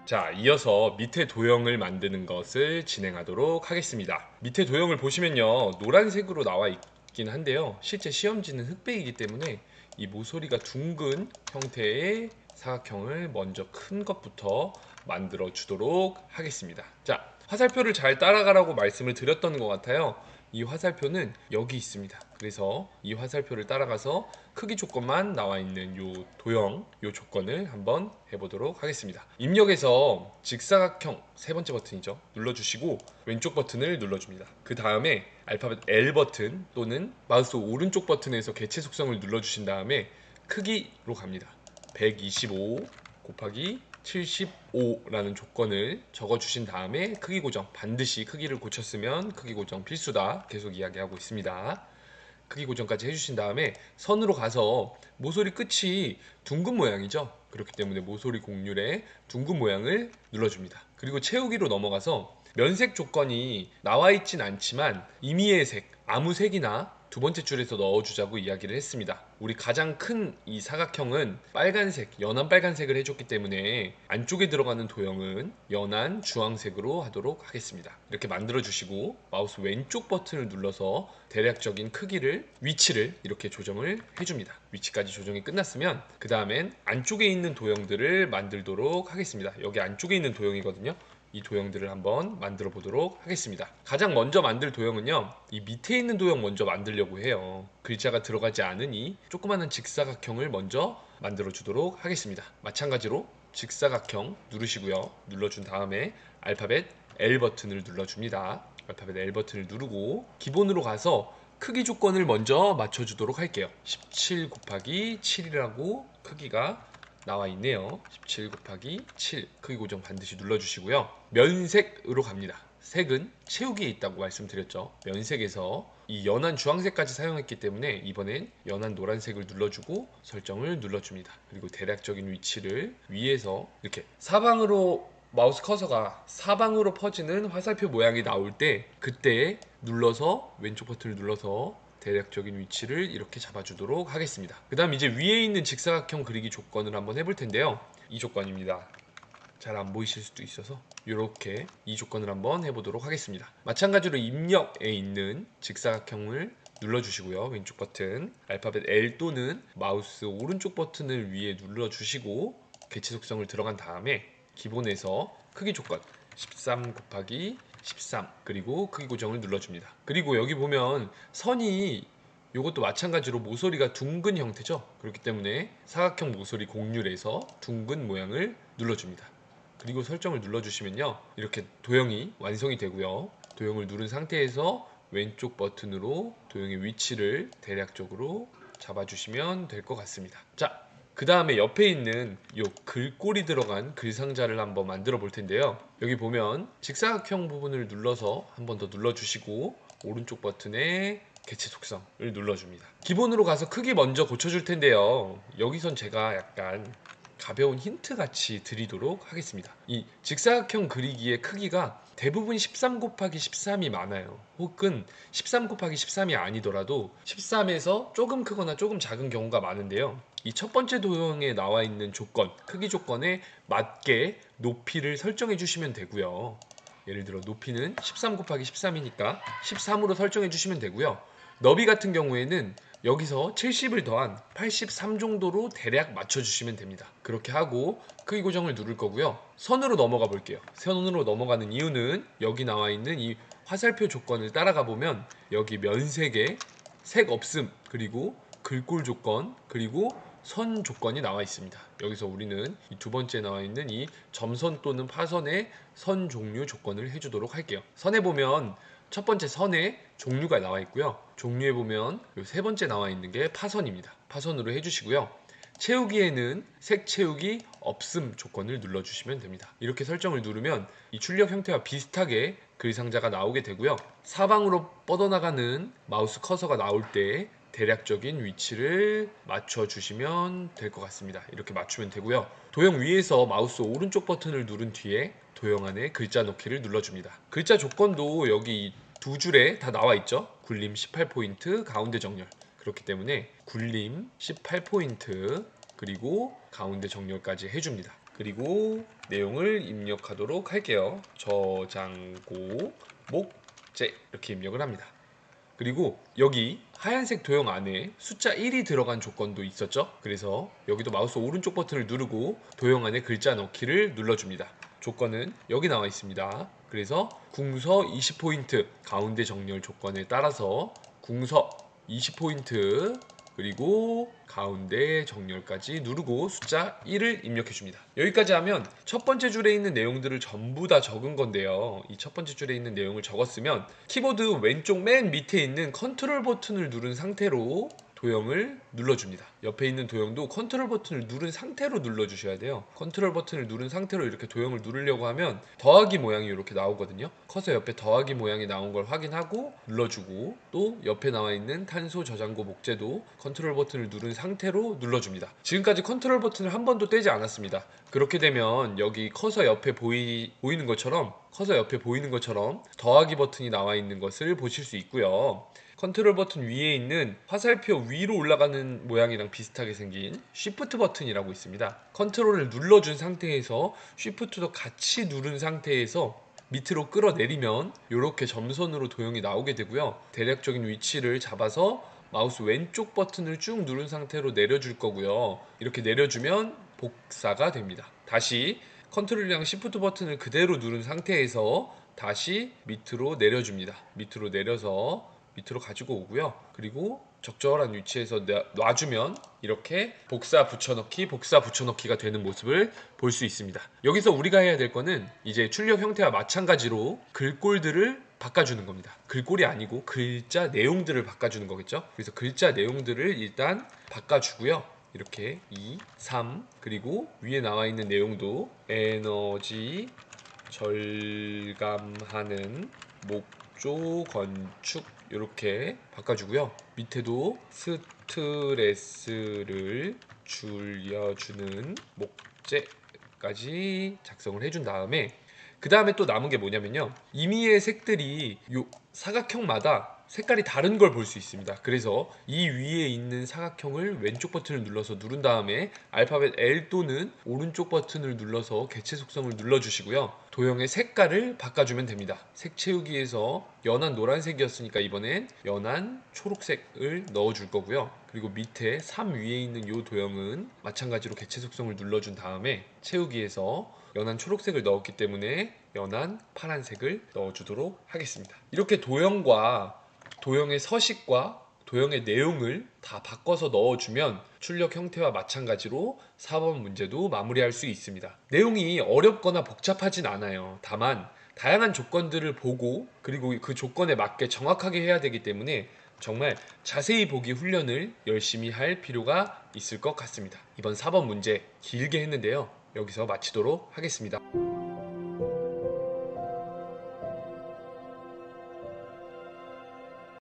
자, 이어서 밑에 도형을 만드는 것을 진행하도록 하겠습니다. 밑에 도형을 보시면요, 노란색으로 나와 있긴 한데요, 실제 시험지는 흑백이기 때문에 이 모서리가 둥근 형태의 사각형을 먼저 큰 것부터 만들어 주도록 하겠습니다. 자, 화살표를 잘 따라가라고 말씀을 드렸던 것 같아요. 이 화살표는 여기 있습니다. 그래서 이 화살표를 따라가서 크기 조건만 나와 있는 요 도형, 요 조건을 한번 해보도록 하겠습니다. 입력에서 직사각형 세 번째 버튼이죠. 눌러주시고 왼쪽 버튼을 눌러줍니다. 그 다음에 알파벳 L 버튼 또는 마우스 오른쪽 버튼에서 개체 속성을 눌러주신 다음에 크기로 갑니다. 125 곱하기 75라는 조건을 적어주신 다음에 크기 고정, 반드시 크기를 고쳤으면 크기 고정 필수다 계속 이야기하고 있습니다. 크기 고정까지 해주신 다음에 선으로 가서 모서리 끝이 둥근 모양이죠. 그렇기 때문에 모서리 곡률의 둥근 모양을 눌러줍니다. 그리고 채우기로 넘어가서 면색 조건이 나와 있진 않지만 임의의 색, 아무 색이나 두 번째 줄에서 넣어주자고 이야기를 했습니다. 우리 가장 큰 이 사각형은 빨간색, 연한 빨간색을 해줬기 때문에 안쪽에 들어가는 도형은 연한 주황색으로 하도록 하겠습니다. 이렇게 만들어 주시고 마우스 왼쪽 버튼을 눌러서 대략적인 크기를, 위치를 이렇게 조정을 해줍니다. 위치까지 조정이 끝났으면 그 다음엔 안쪽에 있는 도형들을 만들도록 하겠습니다. 여기 안쪽에 있는 도형이거든요. 이 도형들을 한번 만들어 보도록 하겠습니다. 가장 먼저 만들 도형은요, 이 밑에 있는 도형 먼저 만들려고 해요. 글자가 들어가지 않은 이 조그마한 직사각형을 먼저 만들어 주도록 하겠습니다. 마찬가지로 직사각형 누르시고요. 눌러준 다음에 알파벳 L 버튼을 눌러줍니다. 알파벳 L 버튼을 누르고 기본으로 가서 크기 조건을 먼저 맞춰주도록 할게요. 17 곱하기 7이라고 크기가 나와 있네요. 17 곱하기 7 크기 고정 반드시 눌러주시고요. 면색으로 갑니다. 색은 채우기에 있다고 말씀드렸죠. 면색에서 이 연한 주황색까지 사용했기 때문에 이번엔 연한 노란색을 눌러주고 설정을 눌러줍니다. 그리고 대략적인 위치를 위에서 이렇게 사방으로 마우스 커서가 사방으로 퍼지는 화살표 모양이 나올 때 그때 눌러서 왼쪽 버튼을 눌러서 대략적인 위치를 이렇게 잡아주도록 하겠습니다. 그 다음 이제 위에 있는 직사각형 그리기 조건을 한번 해볼 텐데요. 이 조건입니다. 잘 안 보이실 수도 있어서 이렇게 이 조건을 한번 해보도록 하겠습니다. 마찬가지로 입력에 있는 직사각형을 눌러주시고요. 왼쪽 버튼 알파벳 L 또는 마우스 오른쪽 버튼을 위에 눌러주시고 개체 속성을 들어간 다음에 기본에서 크기 조건 13 곱하기 13 그리고 크기 고정을 눌러줍니다. 그리고 여기 보면 선이 이것도 마찬가지로 모서리가 둥근 형태죠. 그렇기 때문에 사각형 모서리 곡률에서 둥근 모양을 눌러줍니다. 그리고 설정을 눌러주시면요, 이렇게 도형이 완성이 되고요. 도형을 누른 상태에서 왼쪽 버튼으로 도형의 위치를 대략적으로 잡아주시면 될 것 같습니다. 자, 그 다음에 옆에 있는 이 글꼴이 들어간 글상자를 한번 만들어 볼 텐데요. 여기 보면 직사각형 부분을 눌러서 한 번 더 눌러주시고 오른쪽 버튼에 개체 속성을 눌러줍니다. 기본으로 가서 크기 먼저 고쳐줄 텐데요. 여기선 제가 약간 가벼운 힌트 같이 드리도록 하겠습니다. 이 직사각형 그리기의 크기가 대부분 13 곱하기 13이 많아요. 혹은 13 곱하기 13이 아니더라도 13에서 조금 크거나 조금 작은 경우가 많은데요. 이 첫 번째 도형에 나와 있는 조건, 크기 조건에 맞게 높이를 설정해 주시면 되고요. 예를 들어 높이는 13 곱하기 13이니까 13으로 설정해 주시면 되고요. 너비 같은 경우에는 여기서 70을 더한 83 정도로 대략 맞춰주시면 됩니다. 그렇게 하고 크기 고정을 누를 거고요. 선으로 넘어가 볼게요. 선으로 넘어가는 이유는 여기 나와 있는 이 화살표 조건을 따라가 보면 여기 면색에 색 없음 그리고 글꼴 조건 그리고 선 조건이 나와 있습니다. 여기서 우리는 이 두 번째 나와 있는 이 점선 또는 파선의 선 종류 조건을 해주도록 할게요. 선에 보면 첫 번째 선에 종류가 나와 있고요. 종류에 보면 이 세 번째 나와 있는 게 파선입니다. 파선으로 해주시고요. 채우기에는 색 채우기 없음 조건을 눌러주시면 됩니다. 이렇게 설정을 누르면 이 출력 형태와 비슷하게 글상자가 나오게 되고요. 사방으로 뻗어나가는 마우스 커서가 나올 때 대략적인 위치를 맞춰주시면 될 것 같습니다. 이렇게 맞추면 되고요. 도형 위에서 마우스 오른쪽 버튼을 누른 뒤에 도형 안에 글자 넣기를 눌러줍니다. 글자 조건도 여기 두 줄에 다 나와 있죠. 굴림 18포인트, 가운데 정렬. 그렇기 때문에 굴림 18포인트 그리고 가운데 정렬까지 해줍니다. 그리고 내용을 입력하도록 할게요. 저장고 목재 이렇게 입력을 합니다. 그리고 여기 하얀색 도형 안에 숫자 1이 들어간 조건도 있었죠. 그래서 여기도 마우스 오른쪽 버튼을 누르고 도형 안에 글자 넣기를 눌러줍니다. 조건은 여기 나와 있습니다. 그래서 궁서 20포인트 가운데 정렬 조건에 따라서 궁서 20포인트 그리고 가운데 정렬까지 누르고 숫자 1을 입력해 줍니다. 여기까지 하면 첫 번째 줄에 있는 내용들을 전부 다 적은 건데요. 이 첫 번째 줄에 있는 내용을 적었으면 키보드 왼쪽 맨 밑에 있는 컨트롤 버튼을 누른 상태로 도형을 눌러줍니다. 옆에 있는 도형도 컨트롤 버튼을 누른 상태로 눌러주셔야 돼요. 컨트롤 버튼을 누른 상태로 이렇게 도형을 누르려고 하면 더하기 모양이 이렇게 나오거든요. 커서 옆에 더하기 모양이 나온 걸 확인하고 눌러주고 또 옆에 나와 있는 탄소 저장고 목재도 컨트롤 버튼을 누른 상태로 눌러줍니다. 지금까지 컨트롤 버튼을 한 번도 떼지 않았습니다. 그렇게 되면 여기 커서 옆에 보이는 것처럼 더하기 버튼이 나와 있는 것을 보실 수 있고요. 컨트롤 버튼 위에 있는 화살표 위로 올라가는 모양이랑 비슷하게 생긴 쉬프트 버튼이라고 있습니다. 컨트롤을 눌러준 상태에서 쉬프트도 같이 누른 상태에서 밑으로 끌어내리면 이렇게 점선으로 도형이 나오게 되고요. 대략적인 위치를 잡아서 마우스 왼쪽 버튼을 쭉 누른 상태로 내려줄 거고요. 이렇게 내려주면 복사가 됩니다. 다시 컨트롤이랑 쉬프트 버튼을 그대로 누른 상태에서 다시 밑으로 내려줍니다. 밑으로 내려서 밑으로 가지고 오고요. 그리고 적절한 위치에서 놔주면 이렇게 복사 붙여넣기가 되는 모습을 볼 수 있습니다. 여기서 우리가 해야 될 거는 이제 출력 형태와 마찬가지로 글꼴들을 바꿔주는 겁니다. 글꼴이 아니고 글자 내용들을 바꿔주는 거겠죠. 그래서 글자 내용들을 일단 바꿔주고요. 이렇게 2, 3 그리고 위에 나와 있는 내용도 에너지 절감하는 목조 건축 이렇게 바꿔주고요. 밑에도 스트레스를 줄여주는 목재까지 작성을 해준 다음에 그 다음에 또 남은 게 뭐냐면요. 임의의 색들이 요 사각형마다 색깔이 다른 걸 볼 수 있습니다. 그래서 이 위에 있는 사각형을 왼쪽 버튼을 눌러서 누른 다음에 알파벳 L 또는 오른쪽 버튼을 눌러서 개체 속성을 눌러주시고요. 도형의 색깔을 바꿔주면 됩니다. 색 채우기에서 연한 노란색이었으니까 이번엔 연한 초록색을 넣어줄 거고요. 그리고 밑에 3 위에 있는 이 도형은 마찬가지로 개체 속성을 눌러준 다음에 채우기에서 연한 초록색을 넣었기 때문에 연한 파란색을 넣어주도록 하겠습니다. 이렇게 도형과 도형의 서식과 도형의 내용을 다 바꿔서 넣어주면 출력 형태와 마찬가지로 4번 문제도 마무리할 수 있습니다. 내용이 어렵거나 복잡하진 않아요. 다만 다양한 조건들을 보고 그리고 그 조건에 맞게 정확하게 해야 되기 때문에 정말 자세히 보기 훈련을 열심히 할 필요가 있을 것 같습니다. 이번 4번 문제 길게 했는데요. 여기서 마치도록 하겠습니다.